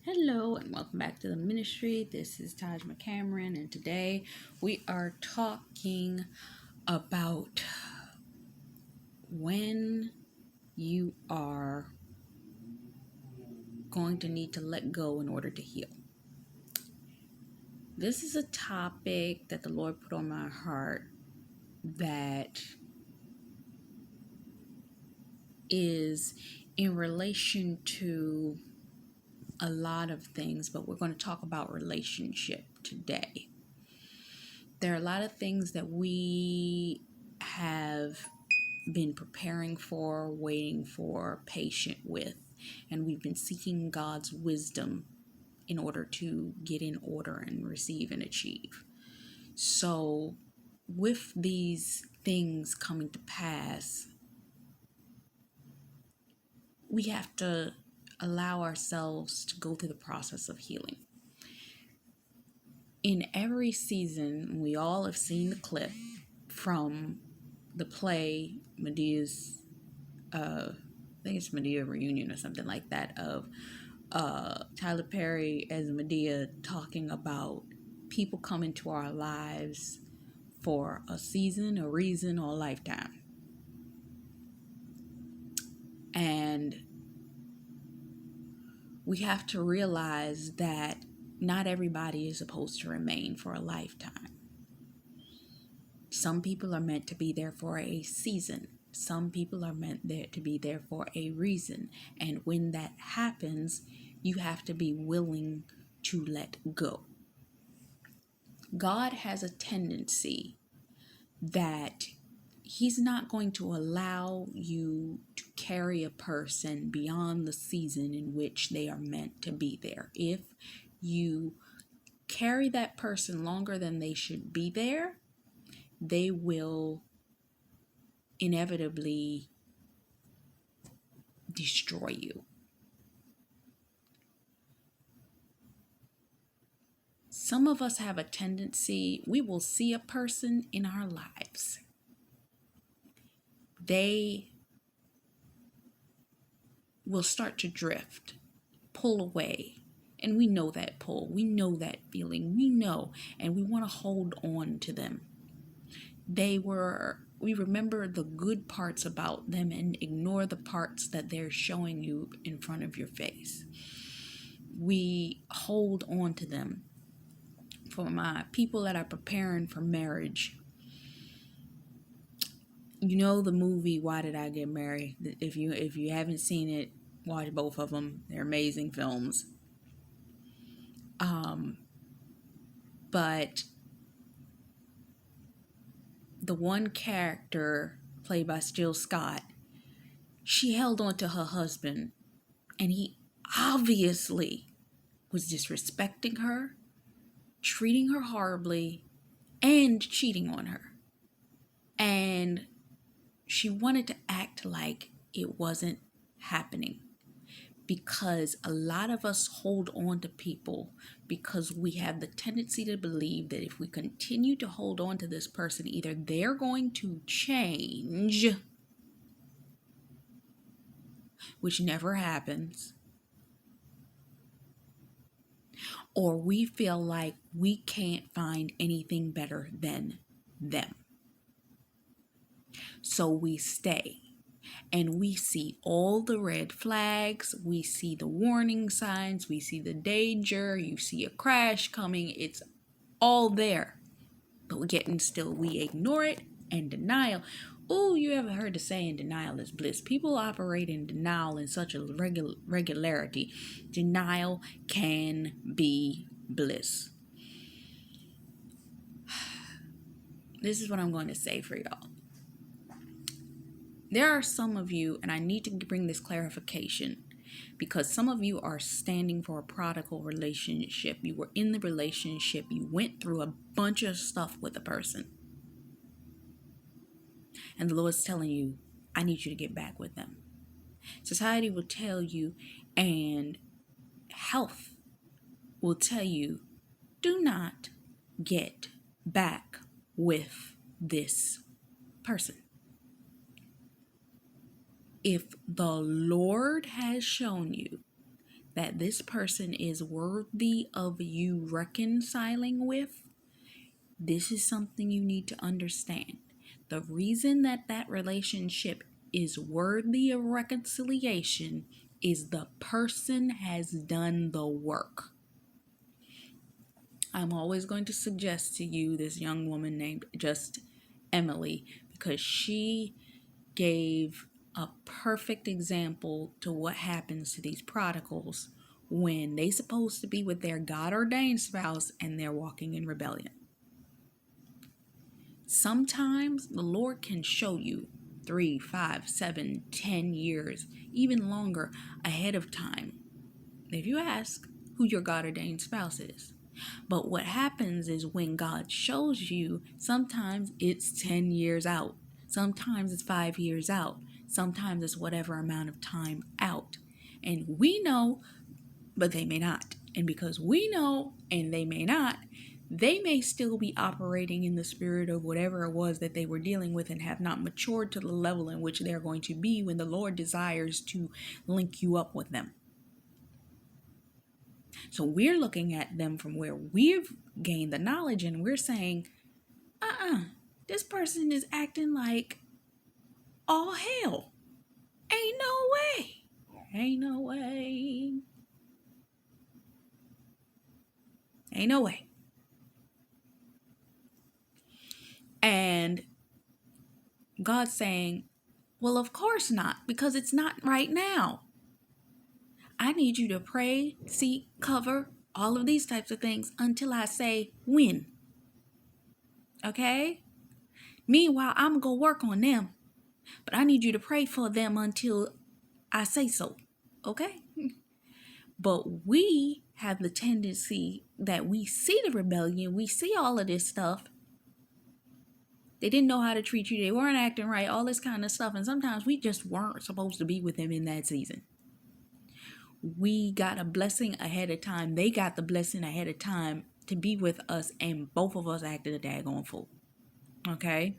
Hello and welcome back to the ministry. This is Taj McCameron, and today we are talking about when you are going to need to let go in order to heal. This is a topic that the Lord put on my heart that is in relation to a lot of things, but we're going to talk about relationship today. There are a lot of things that we have been preparing for, waiting for, patient with, and we've been seeking God's wisdom in order to get in order and receive and achieve. So, with these things coming to pass, we have to allow ourselves to go through the process of healing. In every season, we all have seen the clip from the play Medea's I think it's Medea Reunion or something like that, of Tyler Perry as Medea talking about people come into our lives for a season, a reason, or a lifetime. And we have to realize that not everybody is supposed to remain for a lifetime. Some people are meant to be there for a season. Some people are meant there to be there for a reason. And when that happens, you have to be willing to let go. God has a tendency that He's not going to allow you to carry a person beyond the season in which they are meant to be there. If you carry that person longer than they should be there, they will inevitably destroy you. Some of us have a tendency, we will see a person in our lives. They will start to drift, pull away. And we know that pull. We know that feeling. We know. And we want to hold on to them. We remember the good parts about them and ignore the parts that they're showing you in front of your face. We hold on to them. For my people that are preparing for marriage, you know the movie Why Did I Get Married? If you haven't seen it, watch both of them. They're amazing films. But the one character played by Jill Scott, she held on to her husband, and he obviously was disrespecting her, treating her horribly, and cheating on her. And she wanted to act like it wasn't happening, because a lot of us hold on to people because we have the tendency to believe that if we continue to hold on to this person, either they're going to change, which never happens, or we feel like we can't find anything better than them. So we stay. And we see all the red flags, we see the warning signs, we see the danger, you see a crash coming, it's all there. But we ignore it and denial. Oh, you ever heard the saying, denial is bliss? People operate in denial in such a regularity. Denial can be bliss. This is what I'm going to say for y'all. There are some of you, and I need to bring this clarification, because some of you are standing for a prodigal relationship. You were in the relationship, you went through a bunch of stuff with a person, and the Lord's telling you, I need you to get back with them. Society will tell you, and health will tell you, do not get back with this person. If the Lord has shown you that this person is worthy of you reconciling with, this is something you need to understand. The reason that that relationship is worthy of reconciliation is the person has done the work. I'm always going to suggest to you this young woman named just Emily, because she gave a perfect example to what happens to these prodigals when they supposed to be with their God-ordained spouse and they're walking in rebellion. Sometimes the Lord can show you 3, 5, 7, 10 years, even longer ahead of time, if you ask who your God-ordained spouse is. But what happens is when God shows you, sometimes it's 10 years out. Sometimes it's 5 years out. Sometimes it's whatever amount of time out. And we know, but they may not. And because we know and they may not, they may still be operating in the spirit of whatever it was that they were dealing with and have not matured to the level in which they're going to be when the Lord desires to link you up with them. So we're looking at them from where we've gained the knowledge and we're saying, this person is acting like all hell. Ain't no way. Ain't no way. Ain't no way. And God's saying, well, of course not, because it's not right now. I need you to pray, seek, cover, all of these types of things until I say when. Okay? Meanwhile, I'm going to work on them. But I need you to pray for them until I say so. Okay? But we have the tendency that we see the rebellion. We see all of this stuff. They didn't know how to treat you. They weren't acting right. All this kind of stuff. And sometimes we just weren't supposed to be with them in that season. We got a blessing ahead of time. They got the blessing ahead of time to be with us. And both of us acted a daggone fool. Okay?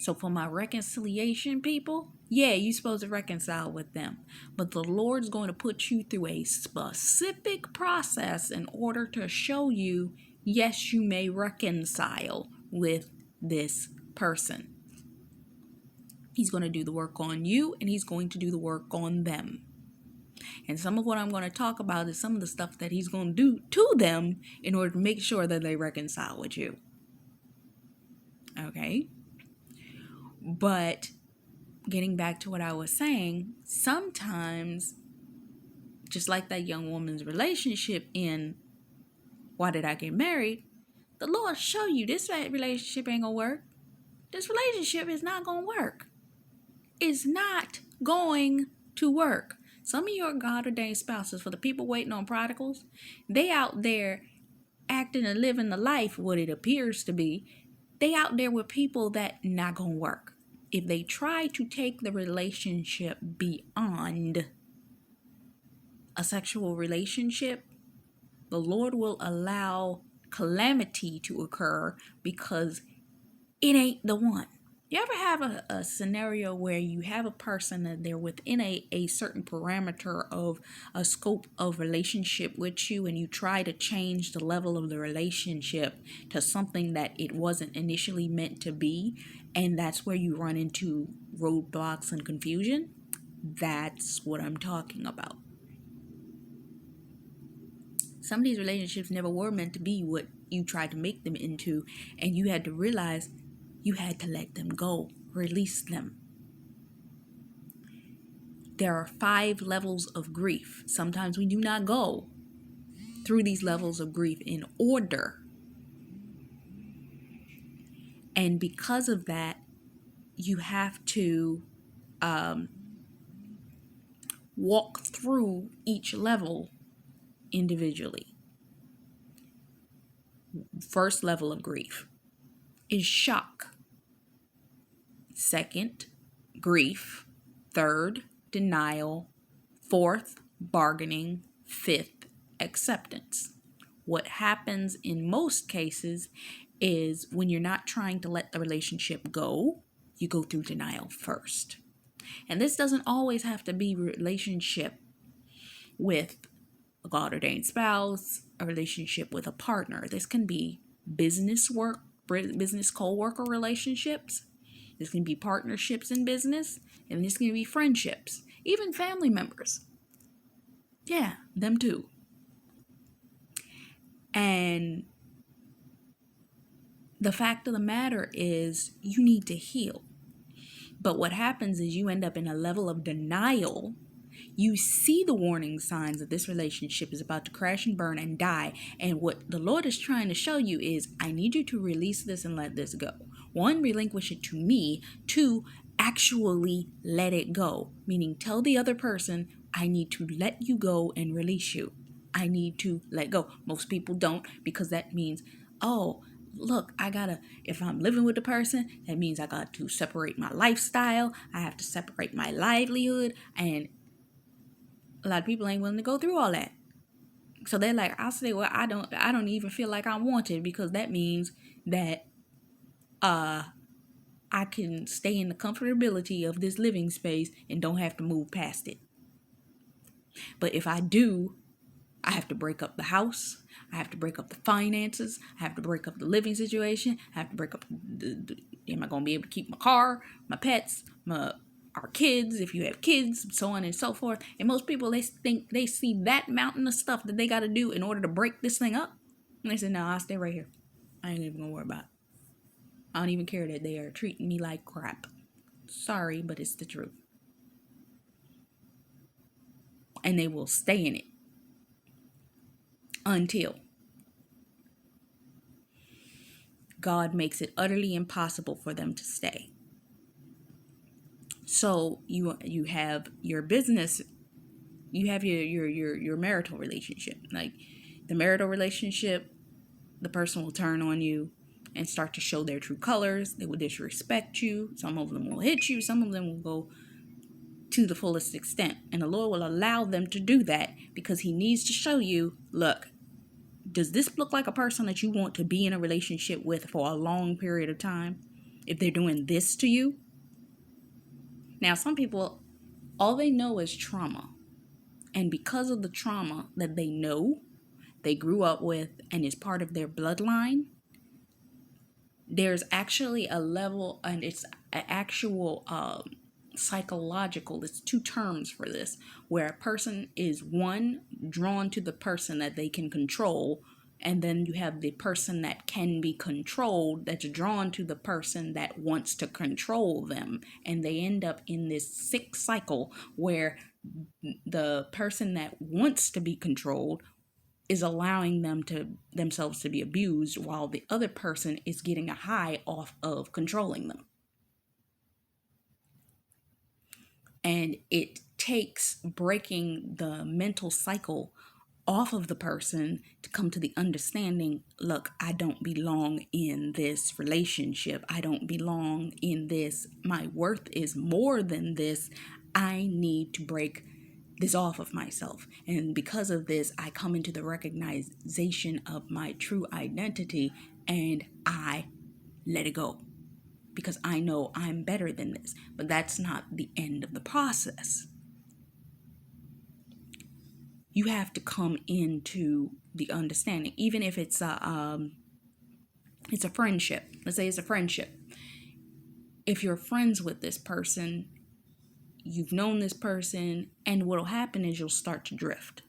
So for my reconciliation people, yeah, you're supposed to reconcile with them. But the Lord's going to put you through a specific process in order to show you, yes, you may reconcile with this person. He's going to do the work on you and he's going to do the work on them. And some of what I'm going to talk about is some of the stuff that he's going to do to them in order to make sure that they reconcile with you. Okay? But getting back to what I was saying, sometimes, just like that young woman's relationship in Why Did I Get Married, the Lord show you this relationship ain't gonna work. This relationship is not gonna work. It's not going to work. Some of your God-ordained spouses, for the people waiting on prodigals, they out there acting and living the life, what it appears to be. They out there with people that not gonna work. If they try to take the relationship beyond a sexual relationship, the Lord will allow calamity to occur because it ain't the one. You ever have a scenario where you have a person that they're within a certain parameter of a scope of relationship with you, and you try to change the level of the relationship to something that it wasn't initially meant to be, and that's where you run into roadblocks and confusion? That's what I'm talking about. Some of these relationships never were meant to be what you tried to make them into, and you had to realize you had to let them go, release them. There are 5 levels of grief. Sometimes we do not go through these levels of grief in order. And because of that, you have to walk through each level individually. First level of grief is shock. Second, grief. Third, denial. Fourth, bargaining. Fifth, acceptance. What happens in most cases is when you're not trying to let the relationship go, you go through denial first. And this doesn't always have to be relationship with a God ordained spouse, a relationship with a partner. This can be business work, business co-worker relationships. This can be partnerships in business, and this can be friendships, even family members. Yeah, them too. And the fact of the matter is, you need to heal. But what happens is you end up in a level of denial. You see the warning signs that this relationship is about to crash and burn and die. And what the Lord is trying to show you is, I need you to release this and let this go. One, relinquish it to me. Two, actually let it go. Meaning tell the other person, I need to let you go and release you. I need to let go. Most people don't, because that means, oh, look, if I'm living with the person, that means I got to separate my lifestyle. I have to separate my livelihood. And a lot of people ain't willing to go through all that. So they're like, I'll say, well, I don't even feel like I want it, because that means that I can stay in the comfortability of this living space and don't have to move past it. But if I do, I have to break up the house. I have to break up the finances. I have to break up the living situation. I have to break up am I going to be able to keep my car, my pets, our kids, if you have kids, so on and so forth. And most people, they think they see that mountain of stuff that they got to do in order to break this thing up. And they say, no, I'll stay right here. I ain't even going to worry about it. I don't even care that they are treating me like crap. Sorry, but it's the truth. And they will stay in it until God makes it utterly impossible for them to stay. So you have your business, you have your marital relationship. Like the marital relationship, the person will turn on you and start to show their true colors. They will disrespect you. Some of them will hit you. Some of them will go to the fullest extent. And the Lord will allow them to do that because he needs to show you, look, does this look like a person that you want to be in a relationship with for a long period of time? If they're doing this to you? Now, some people, all they know is trauma. And because of the trauma that they know, they grew up with, and is part of their bloodline, there's actually a level, and it's an actual psychological, there's two terms for this, where a person is, one, drawn to the person that they can control, and then you have the person that can be controlled that's drawn to the person that wants to control them. And they end up in this sick cycle where the person that wants to be controlled is allowing themselves to be abused, while the other person is getting a high off of controlling them. And it takes breaking the mental cycle off of the person to come to the understanding, look, I don't belong in this relationship. I don't belong in this. My worth is more than this. I need to break this off of myself. And because of this, I come into the recognition of my true identity, and I let it go. Because I know I'm better than this. But that's not the end of the process. You have to come into the understanding, even if it's a friendship. Let's say it's a friendship. If you're friends with this person, you've known this person, and what'll happen is you'll start to drift.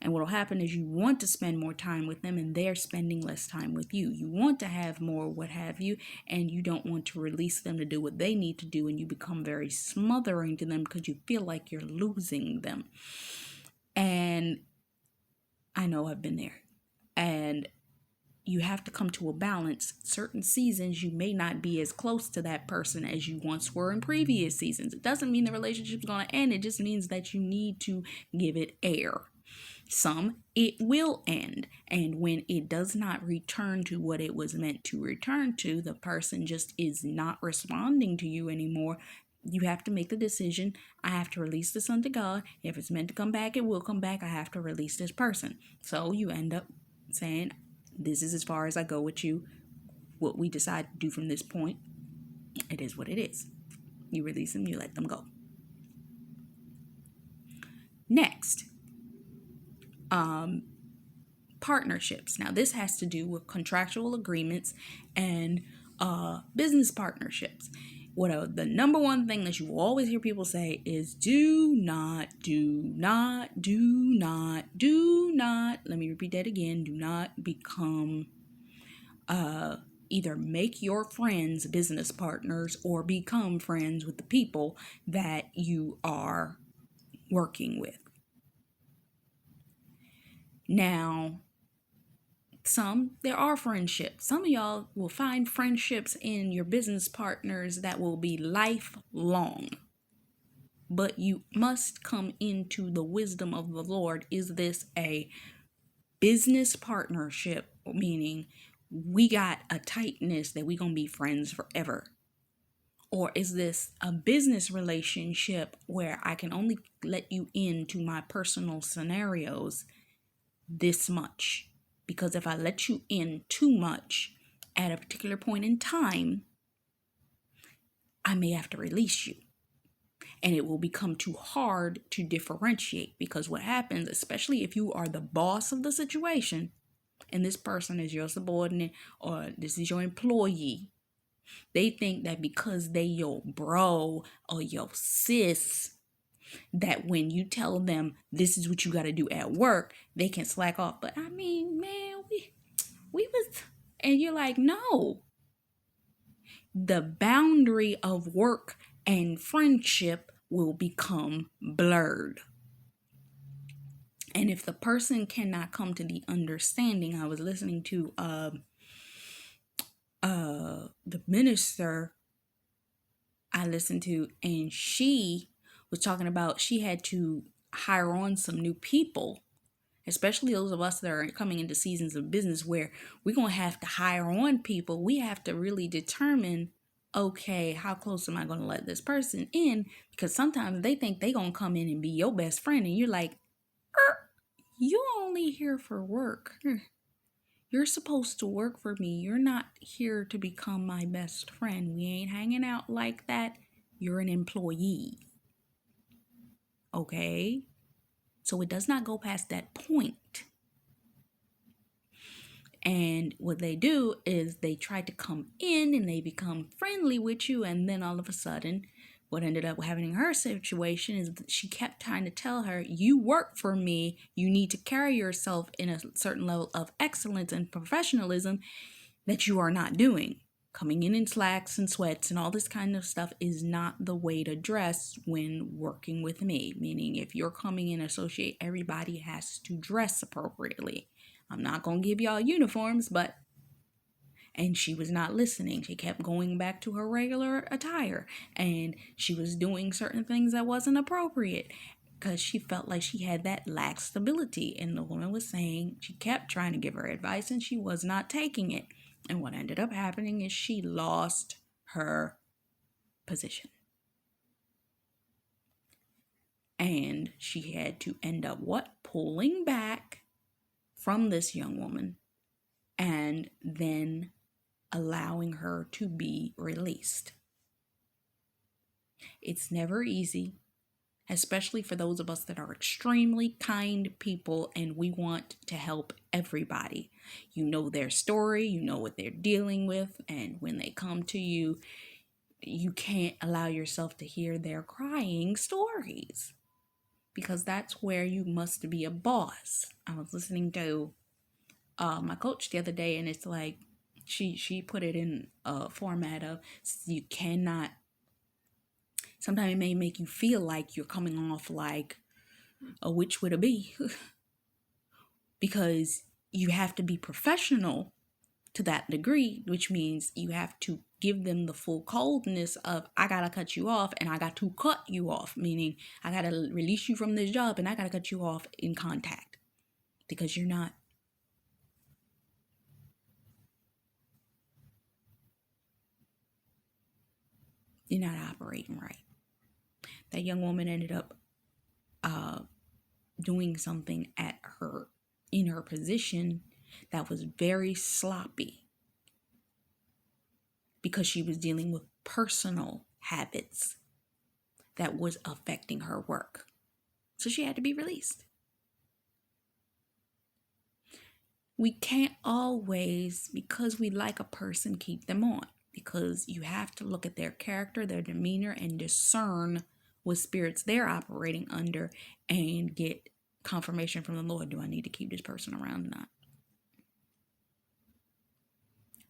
And what'll happen is you want to spend more time with them, and they're spending less time with you. You want to have more, what have you, and you don't want to release them to do what they need to do, and you become very smothering to them because you feel like you're losing them. And I know I've been there. And you have to come to a balance. Certain seasons you may not be as close to that person as you once were in previous seasons. It doesn't mean the relationship's going to end. It just means that you need to give it air. Some, it will end. And when it does not return to what it was meant to return to, the person just is not responding to you anymore. You have to make the decision. I have to release this unto God. If it's meant to come back, it will come back. I have to release this person. So you end up saying, this is as far as I go with you. What we decide to do from this point, it is what it is. You release them, you let them go. Next, partnerships. Now, this has to do with contractual agreements and business partnerships. The number one thing that you will always hear people say is do not, let me repeat that again, do not become, either make your friends business partners or become friends with the people that you are working with. Now, there are friendships. Some of y'all will find friendships in your business partners that will be lifelong. But you must come into the wisdom of the Lord. Is this a business partnership, meaning we got a tightness that we're going to be friends forever? Or is this a business relationship where I can only let you into my personal scenarios this much? Because if I let you in too much at a particular point in time, I may have to release you. And it will become too hard to differentiate, because what happens, especially if you are the boss of the situation and this person is your subordinate or this is your employee, they think that because they your bro or your sis, that when you tell them this is what you got to do at work, they can slack off. But I mean, man, we was, and you're like, no. The boundary of work and friendship will become blurred. And if the person cannot come to the understanding, I was listening to the minister I listened to, and she was talking about she had to hire on some new people, especially those of us that are coming into seasons of business where we're going to have to hire on people. We have to really determine, okay, how close am I going to let this person in? Because sometimes they think they're going to come in and be your best friend, and you're like, you only here for work. You're supposed to work for me. You're not here to become my best friend. We ain't hanging out like that. You're an employee. Okay? So it does not go past that point. And what they do is they try to come in and they become friendly with you. And then all of a sudden, what ended up happening in her situation is that she kept trying to tell her, you work for me. You need to carry yourself in a certain level of excellence and professionalism that you are not doing. Coming in slacks and sweats and all this kind of stuff is not the way to dress when working with me. Meaning, if you're coming in associate, everybody has to dress appropriately. I'm not going to give y'all uniforms, but... And she was not listening. She kept going back to her regular attire. And she was doing certain things that wasn't appropriate because she felt like she had that lack stability. And the woman was saying, she kept trying to give her advice and she was not taking it. And what ended up happening is she lost her position. And she had to end up pulling back from this young woman and then allowing her to be released. It's never easy, especially for those of us that are extremely kind people and we want to help everybody. You know their story, you know what they're dealing with, and when they come to you, you can't allow yourself to hear their crying stories, because that's where you must be a boss. I was listening to my coach the other day, and it's like, she put it in a format of, you cannot, sometimes it may make you feel like you're coming off like a witch with a bee because you have to be professional to that degree, which means you have to give them the full coldness of, I gotta cut you off and I got to cut you off, meaning I gotta release you from this job and I gotta cut you off in contact because you're not operating right. That young woman ended up doing something in her position that was very sloppy because she was dealing with personal habits that was affecting her work. So she had to be released. We can't always, because we like a person, keep them on, because you have to look at their character, their demeanor, and discern what spirits they're operating under and get confirmation from the Lord. Do I need to keep this person around or not?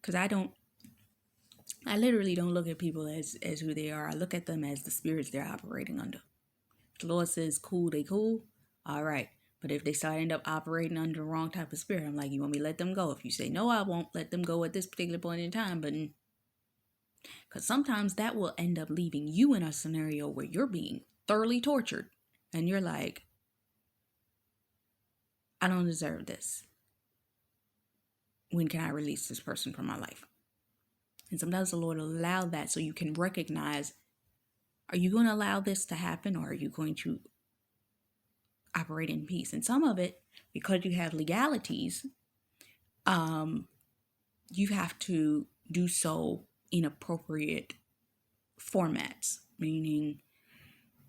Because I literally don't look at people as who they are. I look at them as the spirits they're operating under. The Lord says cool, they cool. All right. But if they start end up operating under the wrong type of spirit, I'm like, you want me to let them go? If you say no, I won't let them go at this particular point in time. But because sometimes that will end up leaving you in a scenario where you're being thoroughly tortured. And you're like, I don't deserve this. When can I release this person from my life? And sometimes the Lord will allow that so you can recognize, are you going to allow this to happen, or are you going to operate in peace? And some of it, because you have legalities, you have to do so in appropriate formats, meaning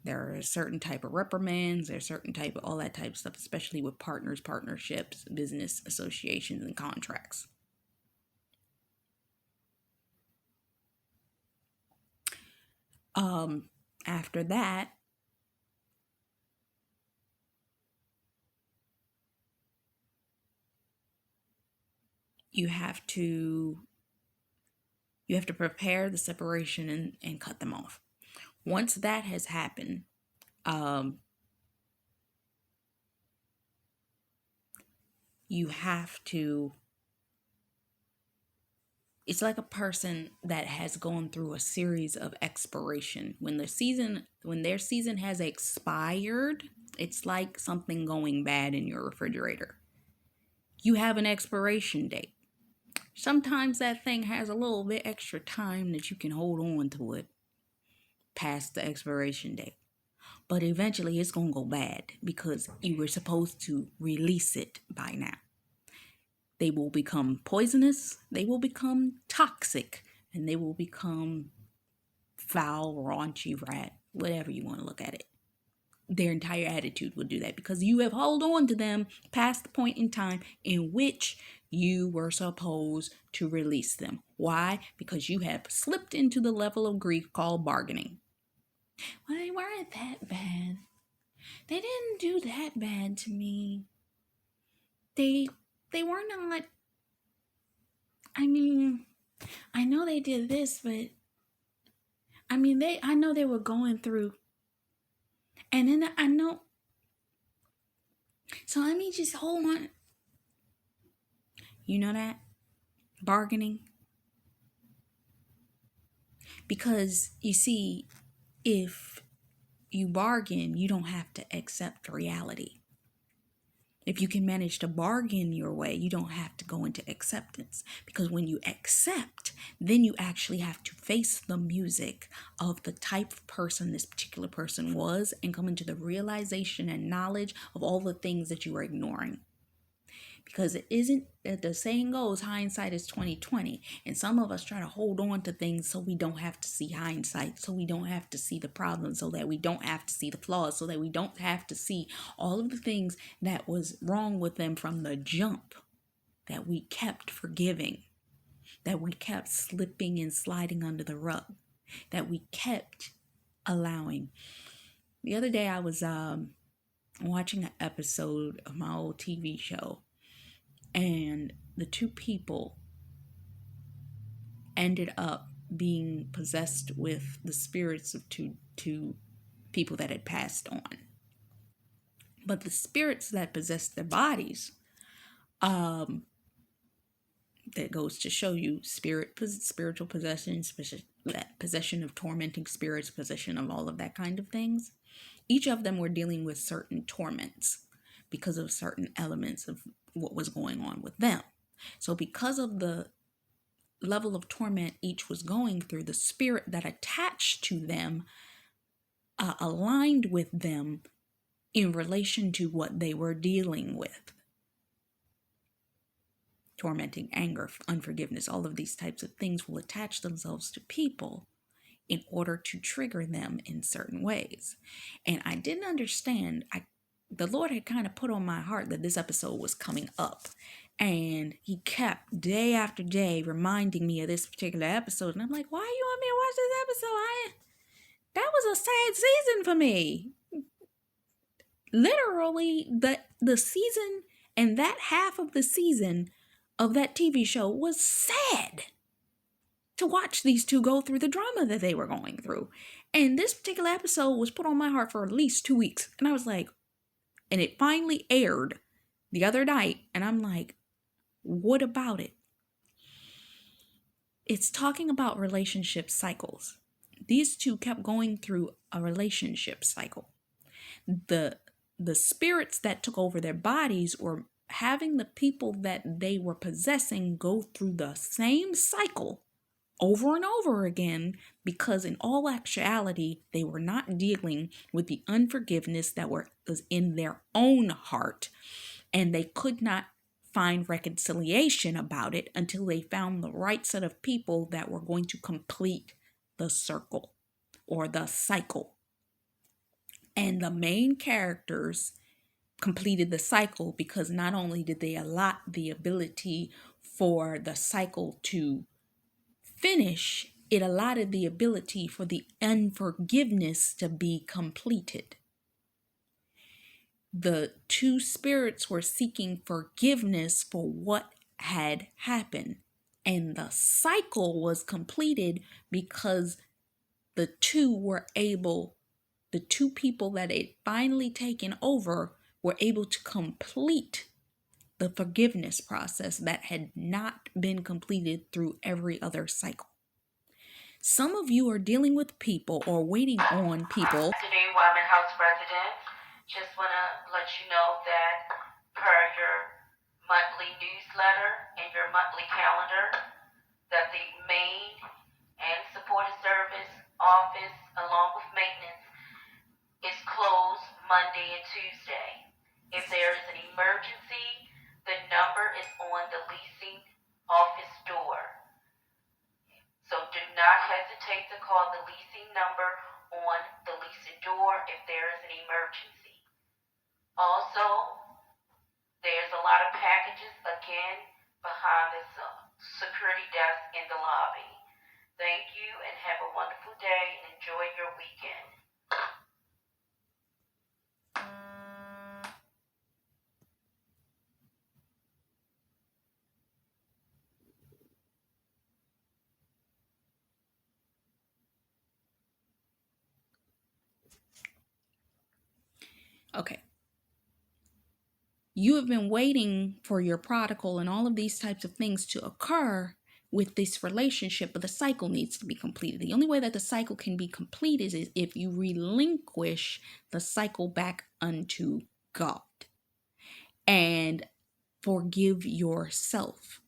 there are a certain type of reprimands, there's certain type of all that type of stuff, especially with partners, partnerships, business associations, and contracts. After that, you have to prepare the separation and cut them off. Once that has happened, you have to, it's like a person that has gone through a series of expiration. When their season has expired, it's like something going bad in your refrigerator. You have an expiration date. Sometimes that thing has a little bit extra time that you can hold on to it past the expiration date. But eventually it's going to go bad because you were supposed to release it by now. They will become poisonous, they will become toxic, and they will become foul, raunchy, rat, whatever you want to look at it. Their entire attitude will do that because you have held on to them past the point in time in which you were supposed to release them. Why? Because you have slipped into the level of grief called bargaining. Well, they weren't that bad. They didn't do that bad to me. They were not. I mean, I know they did this, but I know they were going through. And then I know. So let me just hold on. You know that? Bargaining. Because you see, if you bargain, you don't have to accept reality. If you can manage to bargain your way, you don't have to go into acceptance. Because when you accept, then you actually have to face the music of the type of person this particular person was and come into the realization and knowledge of all the things that you were ignoring. Because it isn't, the saying goes, hindsight is 20/20. And some of us try to hold on to things so we don't have to see hindsight, so we don't have to see the problems, so that we don't have to see the flaws, so that we don't have to see all of the things that was wrong with them from the jump, that we kept forgiving, that we kept slipping and sliding under the rug, that we kept allowing. The other day I was watching an episode of my old TV show, and the two people ended up being possessed with the spirits of two people that had passed on. But the spirits that possessed their bodies, that goes to show you spiritual possession, possession of tormenting spirits, possession of all of that kind of things. Each of them were dealing with certain torments because of certain elements of what was going on with them. So because of the level of torment each was going through, the spirit that attached to them aligned with them in relation to what they were dealing with. Tormenting, anger, unforgiveness, all of these types of things will attach themselves to people in order to trigger them in certain ways. And I didn't understand. The Lord had kind of put on my heart that this episode was coming up. And he kept day after day reminding me of this particular episode. And I'm like, why you want me to watch this episode? That was a sad season for me. Literally, the season and that half of the season of that TV show was sad to watch these two go through the drama that they were going through. And this particular episode was put on my heart for at least 2 weeks. And I was like, and it finally aired the other night. And I'm like, what about it? It's talking about relationship cycles. These two kept going through a relationship cycle. The spirits that took over their bodies were having the people that they were possessing go through the same cycle over and over again, because in all actuality, they were not dealing with the unforgiveness that was in their own heart, and they could not find reconciliation about it until they found the right set of people that were going to complete the circle or the cycle. And the main characters completed the cycle because not only did they allot the ability for the cycle to finish, it allotted the ability for the unforgiveness to be completed. The two spirits were seeking forgiveness for what had happened, and the cycle was completed because the two people that had finally taken over were able to complete the forgiveness process that had not been completed through every other cycle. Some of you are dealing with people or waiting on people. Afternoon, Wyman House President. Just want to let you know that per your monthly newsletter and your monthly calendar, that the main and supportive service office, along with maintenance, is closed Monday and Tuesday. If there is an emergency, the number is on the leasing office door. So do not hesitate to call the leasing number on the leasing door if there is an emergency. Also, there's a lot of packages again behind this security desk in the lobby. Thank you and have a wonderful day and enjoy your weekend. Okay. You have been waiting for your prodigal and all of these types of things to occur with this relationship, but the cycle needs to be completed. The only way that the cycle can be completed is if you relinquish the cycle back unto God and forgive yourself.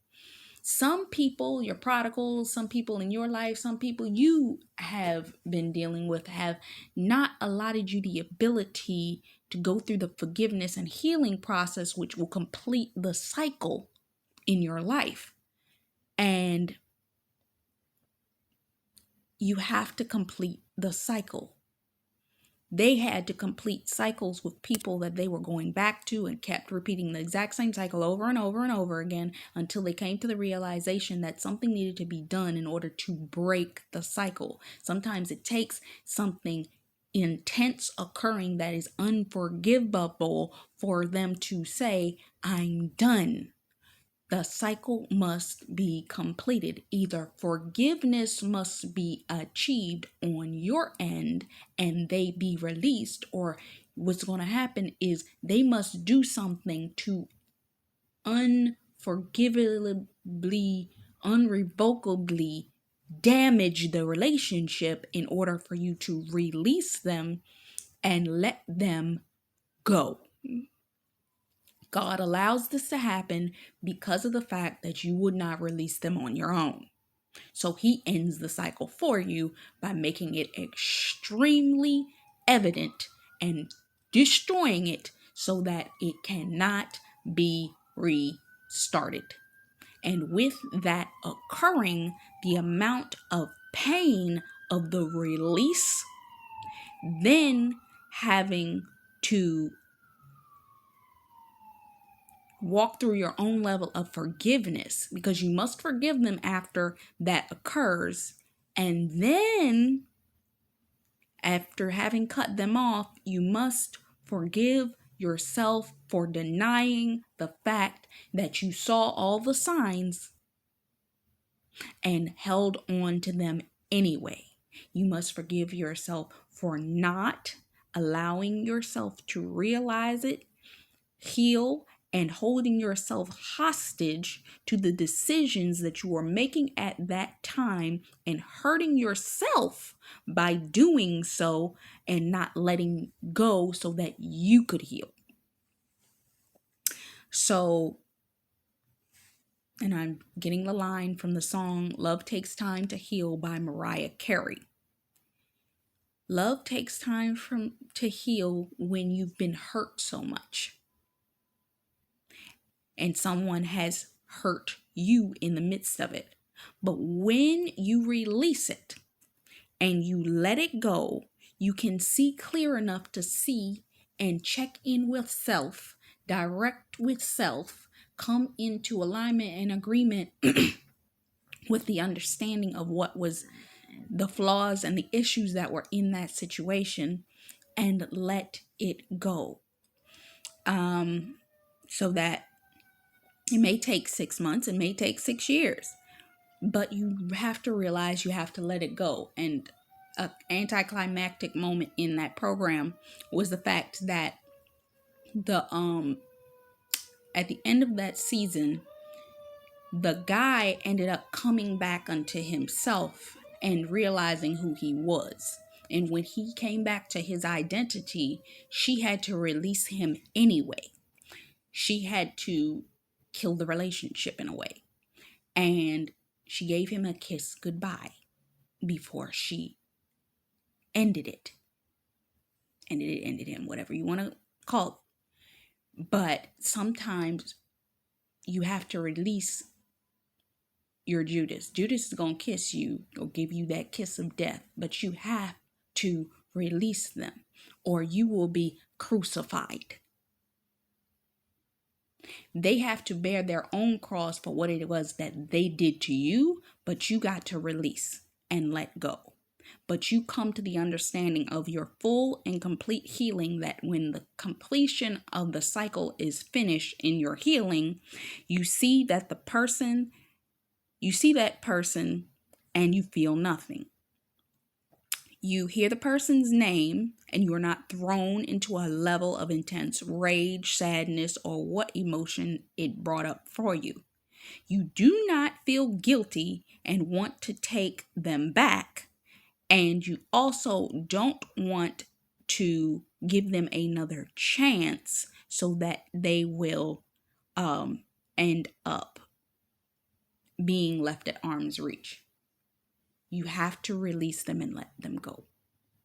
Some people, your prodigals, some people in your life, some people you have been dealing with have not allotted you the ability to go through the forgiveness and healing process, which will complete the cycle in your life. And you have to complete the cycle. They had to complete cycles with people that they were going back to and kept repeating the exact same cycle over and over and over again until they came to the realization that something needed to be done in order to break the cycle. Sometimes it takes something intense occurring that is unforgivable for them to say, I'm done. The cycle must be completed. Either forgiveness must be achieved on your end and they be released, or what's going to happen is they must do something to unforgivably, unrevocably damage the relationship in order for you to release them and let them go. God allows this to happen because of the fact that you would not release them on your own. So he ends the cycle for you by making it extremely evident and destroying it so that it cannot be restarted. And with that occurring, the amount of pain of the release, then having to walk through your own level of forgiveness, because you must forgive them after that occurs. And then, after having cut them off, you must forgive yourself for denying the fact that you saw all the signs and held on to them anyway. You must forgive yourself for not allowing yourself to realize it, heal, and holding yourself hostage to the decisions that you were making at that time, and hurting yourself by doing so and not letting go so that you could heal. So, and I'm getting the line from the song Love Takes Time to Heal by Mariah Carey. Love takes time to heal when you've been hurt so much, and someone has hurt you in the midst of it. But when you release it and you let it go, you can see clear enough to see and check in with self, direct with self, come into alignment and agreement with the understanding of what was the flaws and the issues that were in that situation, and let it go. So that it may take 6 months, it may take 6 years, but you have to realize you have to let it go. And an anticlimactic moment in that program was the fact that at the end of that season, the guy ended up coming back unto himself and realizing who he was. And when he came back to his identity, she had to release him anyway. She had to kill the relationship in a way. And she gave him a kiss goodbye before she ended it. Ended him, whatever you want to call it. But sometimes you have to release your Judas. Judas is going to kiss you or give you that kiss of death, but you have to release them or you will be crucified. They have to bear their own cross for what it was that they did to you, but you got to release and let go. But you come to the understanding of your full and complete healing, that when the completion of the cycle is finished in your healing, you see that person and you feel nothing. You hear the person's name and you are not thrown into a level of intense rage, sadness, or what emotion it brought up for you. You do not feel guilty and want to take them back. And you also don't want to give them another chance so that they will end up being left at arm's reach. You have to release them and let them go.